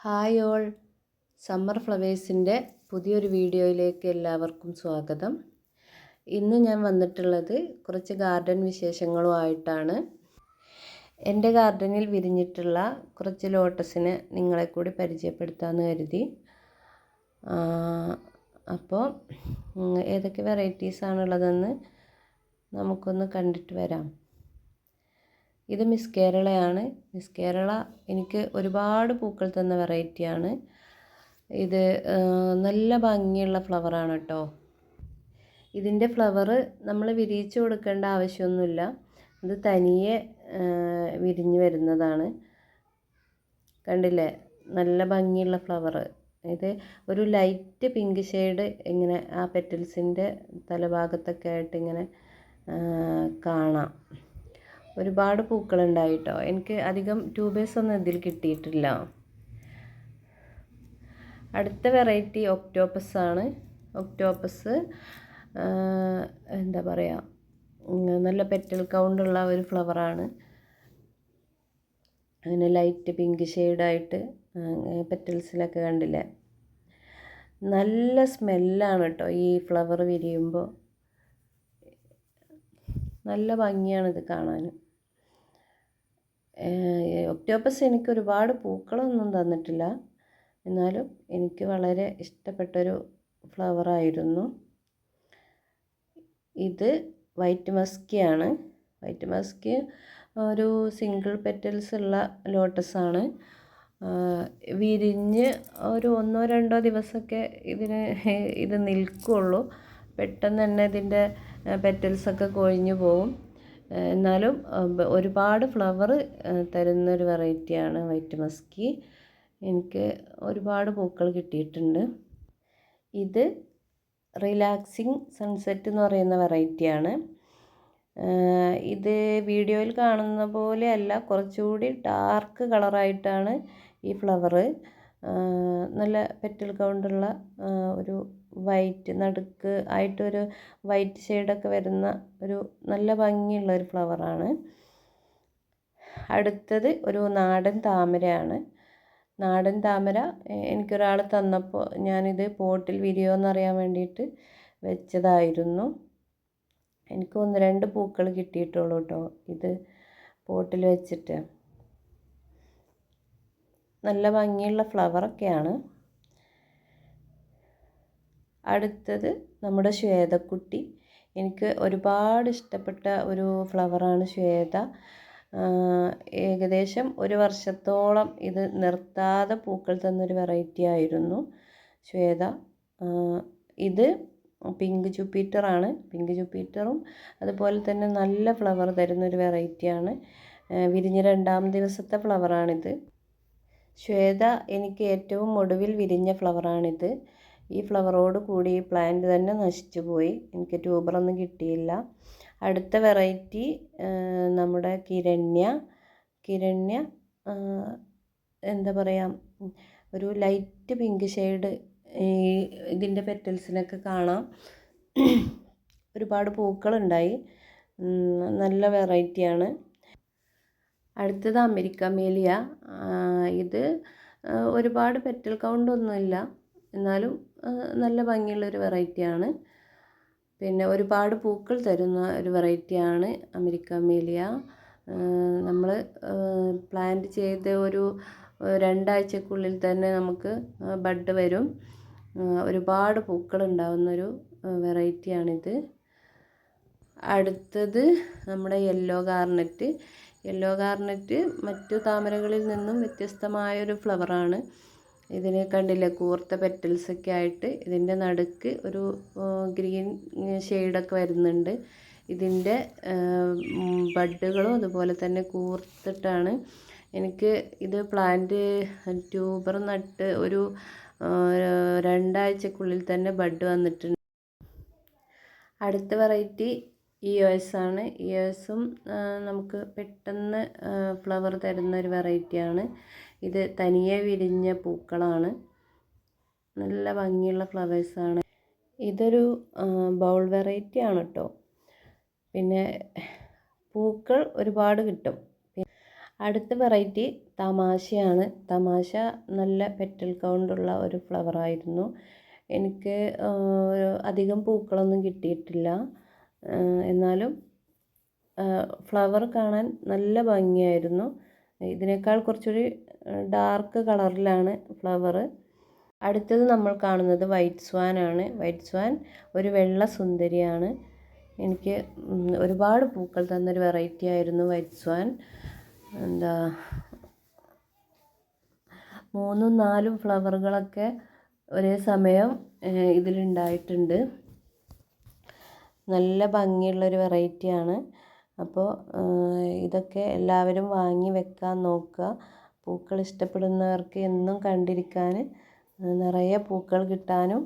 Hi all, summer ഫ്ലവേഴ്സിൻ്റെ പുതിയൊരു വീഡിയോയിലേക്ക് എല്ലാവർക്കും സ്വാഗതം. ഇന്ന് ഞാൻ വന്നിട്ടുള്ളത് കുറച്ച് ഗാർഡൻ വിശേഷങ്ങളുമായിട്ടാണ്. എൻ്റെ ഗാർഡനിൽ വിരിഞ്ഞിട്ടുള്ള കുറച്ച് ലോട്ടസിനെ നിങ്ങളെ കൂടി പരിചയപ്പെടുത്താമെന്ന് കരുതി. അപ്പോൾ ഏതൊക്കെ വെറൈറ്റീസാണുള്ളതെന്ന് നമുക്കൊന്ന് കണ്ടിട്ട് വരാം. ഇത് മിസ് കേരളയാണ്. മിസ് കേരള എനിക്ക് ഒരുപാട് പൂക്കൾ തന്ന വെറൈറ്റിയാണ്. ഇത് നല്ല ഭംഗിയുള്ള ഫ്ലവറാണ് കേട്ടോ. ഇതിൻ്റെ ഫ്ലവർ നമ്മൾ വിരിയിച്ചു കൊടുക്കേണ്ട ആവശ്യമൊന്നുമില്ല. ഇത് തനിയെ വിരിഞ്ഞു വരുന്നതാണ്. കണ്ടില്ലേ, നല്ല ഭംഗിയുള്ള ഫ്ലവർ. ഇത് ഒരു ലൈറ്റ് പിങ്ക് ഷെയ്ഡ് ഇങ്ങനെ ആ പെറ്റൽസിൻ്റെ തലഭാഗത്തൊക്കെ ആയിട്ട് ഇങ്ങനെ കാണാം. ഒരുപാട് പൂക്കളുണ്ടായി കേട്ടോ. എനിക്ക് അധികം ട്യൂബേഴ്സ് ഒന്നും ഇതിൽ കിട്ടിയിട്ടില്ല. അടുത്ത വെറൈറ്റി ഒക്ടോപ്പസ് ആണ്. ഒക്ടോപ്പസ് എന്താ പറയുക, നല്ല പെറ്റൽ കൗണ്ടുള്ള ഒരു ഫ്ലവറാണ്. അങ്ങനെ ലൈറ്റ് പിങ്ക് ഷെയ്ഡായിട്ട് പെറ്റൽസിലൊക്കെ കണ്ടില്ലേ. നല്ല സ്മെല്ലാണ് കേട്ടോ ഈ ഫ്ലവർ വിരിയുമ്പോൾ. നല്ല ഭംഗിയാണിത് കാണാൻ. ഒക്ടോപ്പസ് എനിക്ക് ഒരുപാട് പൂക്കളൊന്നും തന്നിട്ടില്ല, എന്നാലും എനിക്ക് വളരെ ഇഷ്ടപ്പെട്ടൊരു ഫ്ലവറായിരുന്നു. ഇത് വൈറ്റ് മസ്കിയാണ്. വൈറ്റ് മസ്കി ഒരു സിംഗിൾ പെറ്റൽസ് ഉള്ള ലോട്ടസാണ്. വിരിഞ്ഞ് ഒരു 1-2 ദിവസമൊക്കെ ഇത് നിൽക്കുകയുള്ളൂ. പെട്ടെന്ന് തന്നെ ഇതിൻ്റെ പെറ്റൽസൊക്കെ കൊഴിഞ്ഞു പോവും. എന്നാലും ഒരുപാട് ഫ്ലവർ തരുന്നൊരു വെറൈറ്റിയാണ് വൈറ്റ് മസ്കി. എനിക്ക് ഒരുപാട് പൂക്കൾ കിട്ടിയിട്ടുണ്ട്. ഇത് റിലാക്സിങ് സൺസെറ്റ് എന്ന് പറയുന്ന വെറൈറ്റിയാണ്. ഇത് വീഡിയോയിൽ കാണുന്ന പോലെയല്ല, കുറച്ചുകൂടി ഡാർക്ക് കളറായിട്ടാണ് ഈ ഫ്ലവർ. നല്ല പെറ്റൽ കൗണ്ടുള്ള ഒരു വൈറ്റ് നടുക്ക് ആയിട്ടൊരു വൈറ്റ് ഷെയ്ഡൊക്കെ വരുന്ന ഒരു നല്ല ഭംഗിയുള്ള ഒരു ഫ്ലവറാണ്. അടുത്തത് ഒരു നാടൻ താമരയാണ്. നാടൻ താമര എനിക്കൊരാൾ തന്നപ്പോൾ ഞാനിത് പോട്ടിൽ വിരിയുമോയെന്നറിയാൻ വേണ്ടിയിട്ട് വെച്ചതായിരുന്നു. എനിക്ക് 1-2 പൂക്കൾ കിട്ടിയിട്ടുള്ളൂ കേട്ടോ ഇത് പോട്ടിൽ വെച്ചിട്ട്. നല്ല ഭംഗിയുള്ള ഫ്ലവറൊക്കെയാണ്. അടുത്തത് നമ്മുടെ ശ്വേതക്കുട്ടി. എനിക്ക് ഒരുപാട് ഇഷ്ടപ്പെട്ട ഒരു ഫ്ലവറാണ് ശ്വേത. ഏകദേശം 1 വർഷത്തോളം ഇത് നിർത്താതെ പൂക്കൾ തന്നൊരു വെറൈറ്റി ആയിരുന്നു ശ്വേത. ഇത് പിങ്ക് ജൂപ്പിറ്ററാണ്. പിങ്ക് ജൂപ്പിറ്ററും അതുപോലെ തന്നെ നല്ല ഫ്ലവർ തരുന്നൊരു വെറൈറ്റിയാണ്. വിരിഞ്ഞ 2-ാം ദിവസത്തെ ഫ്ലവറാണിത്. ശ്വേത എനിക്ക് ഏറ്റവും ഒടുവിൽ വിരിഞ്ഞ ഫ്ലവറാണിത്. ഈ ഫ്ലവറോട് കൂടി ഈ പ്ലാന്റ് തന്നെ നശിച്ചു പോയി. എനിക്ക് ട്യൂബറൊന്നും കിട്ടിയില്ല. അടുത്ത വെറൈറ്റി നമ്മുടെ കിരണ്യ എന്താ പറയുക, ഒരു ലൈറ്റ് പിങ്ക് ഷെയ്ഡ് ഇതിൻ്റെ പെറ്റൽസിനൊക്കെ കാണാം. ഒരുപാട് പൂക്കളുണ്ടായി. നല്ല വെറൈറ്റിയാണ്. അടുത്തത് അമേരിക്കമേലിയ. ഇത് ഒരുപാട് പെറ്റൽ കൗണ്ടൊന്നുമില്ല, എന്നാലും നല്ല ഭംഗിയുള്ളൊരു വെറൈറ്റിയാണ്. പിന്നെ ഒരുപാട് പൂക്കൾ തരുന്ന ഒരു വെറൈറ്റിയാണ് അമേരിക്കമേലിയ. നമ്മൾ പ്ലാന്റ് ചെയ്ത് ഒരു 2 ആഴ്ചക്കുള്ളിൽ തന്നെ നമുക്ക് ബഡ് വരും. ഒരുപാട് പൂക്കൾ ഉണ്ടാവുന്നൊരു വെറൈറ്റിയാണിത്. അടുത്തത് നമ്മുടെ യെല്ലോ ഗാർണറ്റ്. യെല്ലോ ഗാർണറ്റ് മറ്റു താമരകളിൽ നിന്നും വ്യത്യസ്തമായൊരു ഫ്ലവറാണ്. ഇതിന് കണ്ടില്ലേ, കൂർത്ത പെറ്റൽസൊക്കെ ആയിട്ട് ഇതിൻ്റെ നടുക്ക് ഒരു ഗ്രീൻ ഷെയ്ഡൊക്കെ വരുന്നുണ്ട്. ഇതിൻ്റെ ബഡ്ഡുകളും അതുപോലെ തന്നെ കൂർത്തിട്ടാണ്. എനിക്ക് ഇത് പ്ലാന്റ് ട്യൂബർ നട്ട് ഒരു 2 ആഴ്ചക്കുള്ളിൽ തന്നെ ബഡ് വന്നിട്ടുണ്ട്. അടുത്ത വെറൈറ്റി EOS ആണ്. EOSും നമുക്ക് പെട്ടെന്ന് ഫ്ലവർ തരുന്ന ഒരു വെറൈറ്റിയാണ്. ഇത് തനിയെ വിരിഞ്ഞ പൂക്കളാണ്. നല്ല ഭംഗിയുള്ള ഫ്ലവേഴ്സാണ്. ഇതൊരു ബൗൾ വെറൈറ്റി ആണ് കേട്ടോ. പിന്നെ പൂക്കൾ ഒരുപാട് കിട്ടും. അടുത്ത വെറൈറ്റി തമാശയാണ്. തമാശ നല്ല പെറ്റൽ കൗണ്ടുള്ള ഒരു ഫ്ലവറായിരുന്നു. എനിക്ക് അധികം പൂക്കളൊന്നും കിട്ടിയിട്ടില്ല. എന്നാലും ഫ്ലവർ കാണാൻ നല്ല ഭംഗിയായിരുന്നു. ഇതിനേക്കാൾ കുറച്ചൊരു ഡാർക്ക് കളറിലാണ് ഫ്ലവർ. അടുത്തത് നമ്മൾ കാണുന്നത് വൈറ്റ് സ്വാൻ ആണ്. വൈറ്റ് സ്വാൻ ഒരു വെള്ള സുന്ദരിയാണ്. എനിക്ക് ഒരുപാട് പൂക്കൾ തന്നൊരു വെറൈറ്റി ആയിരുന്നു വൈറ്റ് സ്വാൻ. എന്താ 3ഉം 4ഉം ഫ്ലവറുകളൊക്കെ ഒരേ സമയം ഇതിലുണ്ടായിട്ടുണ്ട്. നല്ല ഭംഗിയുള്ളൊരു വെറൈറ്റിയാണ്. അപ്പോൾ ഇതൊക്കെ എല്ലാവരും വാങ്ങി വെക്കാൻ നോക്കുക. പൂക്കൾ ഇഷ്ടപ്പെടുന്നവർക്ക് എന്നും കണ്ടിരിക്കാൻ നിറയെ പൂക്കൾ കിട്ടാനും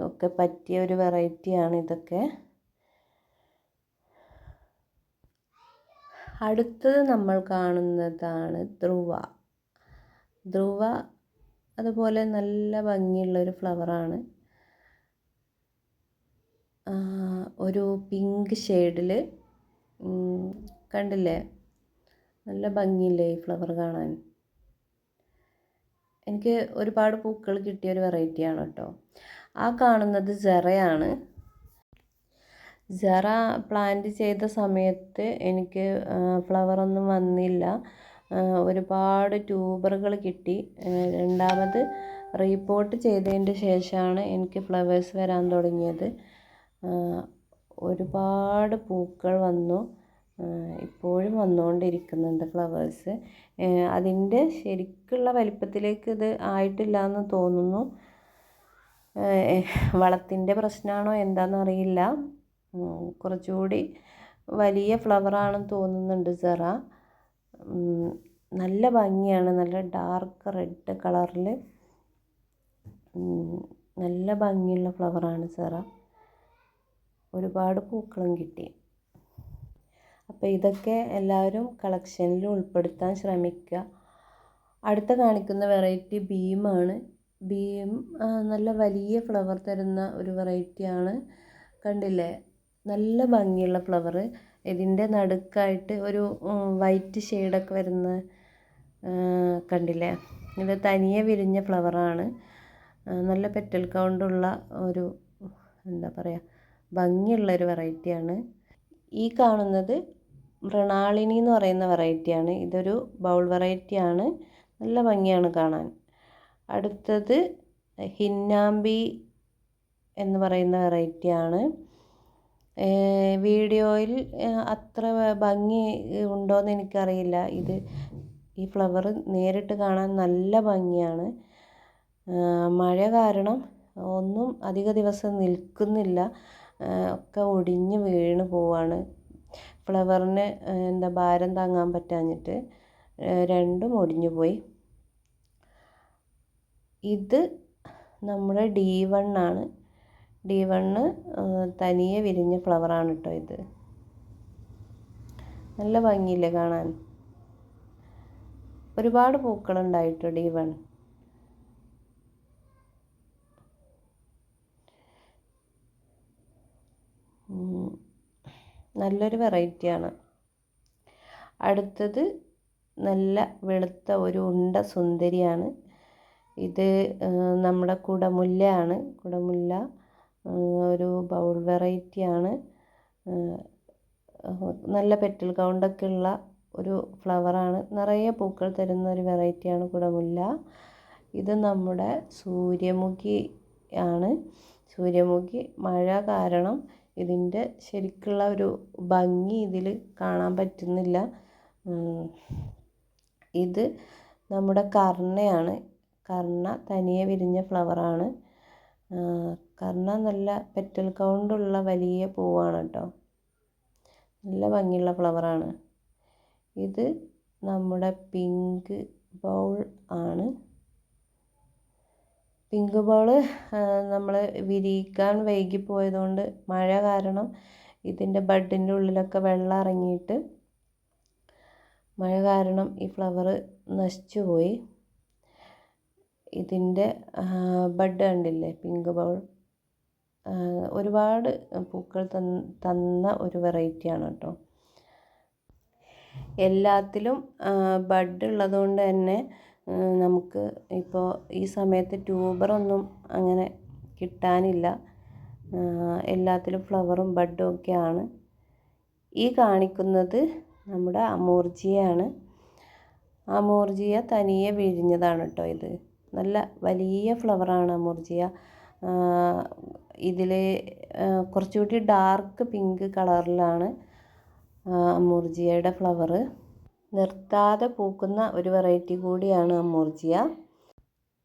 ഒക്കെ പറ്റിയ ഒരു വെറൈറ്റിയാണ് ഇതൊക്കെ. അടുത്തത് നമ്മൾ കാണുന്നതാണ് ധ്രുവ. ധ്രുവ അതുപോലെ നല്ല ഭംഗിയുള്ളൊരു ഫ്ലവറാണ്. ഒരു പിങ്ക് ഷെയ്ഡിൽ കണ്ടില്ലേ, നല്ല ഭംഗിയില്ലേ ഈ ഫ്ലവർ കാണാൻ. എനിക്ക് ഒരുപാട് പൂക്കൾ കിട്ടിയ ഒരു വെറൈറ്റിയാണ് കേട്ടോ. ആ കാണുന്നത് ജറയാണ്. ജറ പ്ലാന്റ് ചെയ്ത സമയത്ത് എനിക്ക് ഫ്ലവറൊന്നും വന്നില്ല. ഒരുപാട് ട്യൂബറുകൾ കിട്ടി. രണ്ടാമത് റീപോർട്ട് ചെയ്തതിൻ്റെ ശേഷമാണ് എനിക്ക് ഫ്ലവേഴ്സ് വരാൻ തുടങ്ങിയത്. ഒരുപാട് പൂക്കൾ വന്നു. ഇപ്പോഴും വന്നുകൊണ്ടിരിക്കുന്നുണ്ട് ഫ്ലവേഴ്സ്. അതിൻ്റെ ശരിക്കുള്ള വലിപ്പത്തിലേക്ക് ഇത് ആയിട്ടില്ല എന്ന് തോന്നുന്നു. വളത്തിൻ്റെ പ്രശ്നമാണോ എന്താണെന്നറിയില്ല. കുറച്ചുകൂടി വലിയ ഫ്ലവറാണെന്ന് തോന്നുന്നുണ്ട് സെറ. നല്ല ഭംഗിയാണ്. നല്ല ഡാർക്ക് റെഡ് കളറിൽ നല്ല ഭംഗിയുള്ള ഫ്ലവറാണ് സെറ. ഒരുപാട് പൂക്കളും കിട്ടി. അപ്പോൾ ഇതൊക്കെ എല്ലാവരും കളക്ഷനിൽ ഉൾപ്പെടുത്താൻ ശ്രമിക്കുക. അടുത്ത കാണിക്കുന്ന വെറൈറ്റി ബീമാണ്. ബീം നല്ല വലിയ ഫ്ലവർ തരുന്ന ഒരു വെറൈറ്റിയാണ്. കണ്ടില്ലേ, നല്ല ഭംഗിയുള്ള ഫ്ലവർ. ഇതിൻ്റെ നടുക്കായിട്ട് ഒരു വൈറ്റ് ഷെയ്ഡൊക്കെ വരുന്ന കണ്ടില്ലേ, ഇത് തനിയെ വിരിഞ്ഞ ഫ്ലവറാണ്. നല്ല പെറ്റൽ കൗണ്ടുള്ള ഒരു എന്താ പറയുക, ഭംഗിയുള്ളൊരു വെറൈറ്റിയാണ്. ഈ കാണുന്നത് മൃണാളിനി എന്ന് പറയുന്ന വെറൈറ്റിയാണ്. ഇതൊരു ബൗൾ വെറൈറ്റിയാണ്. നല്ല ഭംഗിയാണ് കാണാൻ. അടുത്തത് ഹിന്നാമ്പി എന്ന് പറയുന്ന വെറൈറ്റിയാണ്. വീഡിയോയിൽ അത്ര ഭംഗി ഉണ്ടോയെന്ന് എനിക്കറിയില്ല. ഈ ഫ്ലവർ നേരിട്ട് കാണാൻ നല്ല ഭംഗിയാണ്. മഴ കാരണം ഒന്നും അധിക ദിവസം നിൽക്കുന്നില്ല. ഒക്കെ ഒടിഞ്ഞ് വീണ് പോവാണ്. ഫ്ലവറിന് ഭാരം താങ്ങാൻ പറ്റാഞ്ഞിട്ട് രണ്ടും ഒടിഞ്ഞു പോയി. ഇത് നമ്മുടെ D1 ആണ്. D1 തനിയെ വിരിഞ്ഞ ഫ്ലവറാണ് കേട്ടോ ഇത്. നല്ല ഭംഗിയില്ലേ കാണാൻ. ഒരുപാട് പൂക്കളുണ്ടായിട്ടോ D1. നല്ലൊരു വെറൈറ്റിയാണ്. അടുത്തത് നല്ല വെളുത്ത ഒരു ഉണ്ട സുന്ദരിയാണ്. ഇത് നമ്മുടെ കുടമുല്ലയാണ്. കുടമുല്ല ഒരു ബൗൾ വെറൈറ്റിയാണ്. നല്ല പെറ്റൽ കൗണ്ടൊക്കെ ഉള്ള ഒരു ഫ്ലവറാണ്. നിറയെ പൂക്കൾ തരുന്ന ഒരു വെറൈറ്റിയാണ് കുടമുല്ല. ഇത് നമ്മുടെ സൂര്യമുഖി ആണ്. സൂര്യമുഖി മഴ കാരണം ഇതിൻ്റെ ശരിക്കുള്ള ഒരു ഭംഗി ഇതിൽ കാണാൻ പറ്റുന്നില്ല. ഇത് നമ്മുടെ കർണയാണ്. കർണ തനിയെ വിരിഞ്ഞ ഫ്ലവറാണ്. കർണ നല്ല പെറ്റൽ കൗണ്ടുള്ള വലിയ പൂവാണ് കേട്ടോ. നല്ല ഭംഗിയുള്ള ഫ്ലവറാണ്. ഇത് നമ്മുടെ പിങ്ക് ബൗൾ ആണ്. പിങ്ക് ബോൾ നമ്മൾ വിരിയിക്കാൻ വൈകിപ്പോയതുകൊണ്ട് മഴ കാരണം ഇതിൻ്റെ ബഡിൻ്റെ ഉള്ളിലൊക്കെ വെള്ളം ഇറങ്ങിയിട്ട് മഴ കാരണം ഈ ഫ്ലവർ നശിച്ചു പോയി. ഇതിൻ്റെ ബഡ് കണ്ടില്ലേ, പിങ്ക് ബോൾ ഒരുപാട് പൂക്കൾ തന്ന ഒരു വെറൈറ്റിയാണ് കേട്ടോ. എല്ലാത്തിലും ബഡ് ഉള്ളതുകൊണ്ട് തന്നെ നമുക്ക് ഇപ്പോൾ ഈ സമയത്ത് ട്യൂബറൊന്നും അങ്ങനെ കിട്ടാനില്ല. എല്ലാത്തിലും ഫ്ലവറും ബഡും ഒക്കെയാണ്. ഈ കാണിക്കുന്നത് നമ്മുടെ അമൂർജിയാണ്. അമൂർജിയ തനിയെ വിരിഞ്ഞതാണ് കേട്ടോ ഇത്. നല്ല വലിയ ഫ്ലവറാണ് അമൂർജിയ. ഇതിൽ കുറച്ചുകൂടി ഡാർക്ക് പിങ്ക് കളറിലാണ് അമൂർജിയയുടെ ഫ്ലവർ. നിർത്താതെ പൂക്കുന്ന ഒരു വെറൈറ്റി കൂടിയാണ് അമൂർജിയ.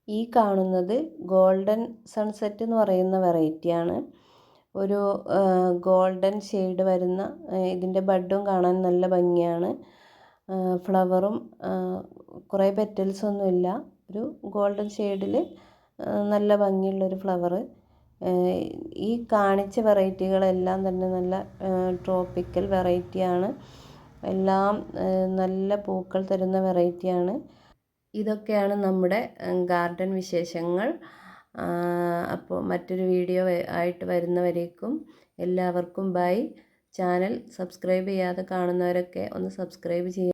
ഈ കാണുന്നത് ഗോൾഡൻ സൺസെറ്റ് എന്ന് പറയുന്ന വെറൈറ്റിയാണ്. ഒരു ഗോൾഡൻ ഷെയ്ഡ് വരുന്ന, ഇതിൻ്റെ ബഡും കാണാൻ നല്ല ഭംഗിയാണ്. ഫ്ലവറും കുറേ പെറ്റൽസ് ഒന്നുമില്ല, ഒരു ഗോൾഡൻ ഷെയ്ഡിൽ നല്ല ഭംഗിയുള്ളൊരു ഫ്ലവർ. ഈ കാണിച്ച വെറൈറ്റികളെല്ലാം തന്നെ നല്ല ട്രോപ്പിക്കൽ വെറൈറ്റിയാണ്. എല്ലാം നല്ല പൂക്കൾ തരുന്ന വെറൈറ്റിയാണ്. ഇതൊക്കെയാണ് നമ്മുടെ ഗാർഡൻ വിശേഷങ്ങൾ. അപ്പോൾ മറ്റൊരു വീഡിയോ ആയിട്ട് വരുന്നവരേക്കും എല്ലാവർക്കും ബൈ. ചാനൽ സബ്സ്ക്രൈബ് ചെയ്യാതെ കാണുന്നവരൊക്കെ ഒന്ന് സബ്സ്ക്രൈബ് ചെയ്യുക.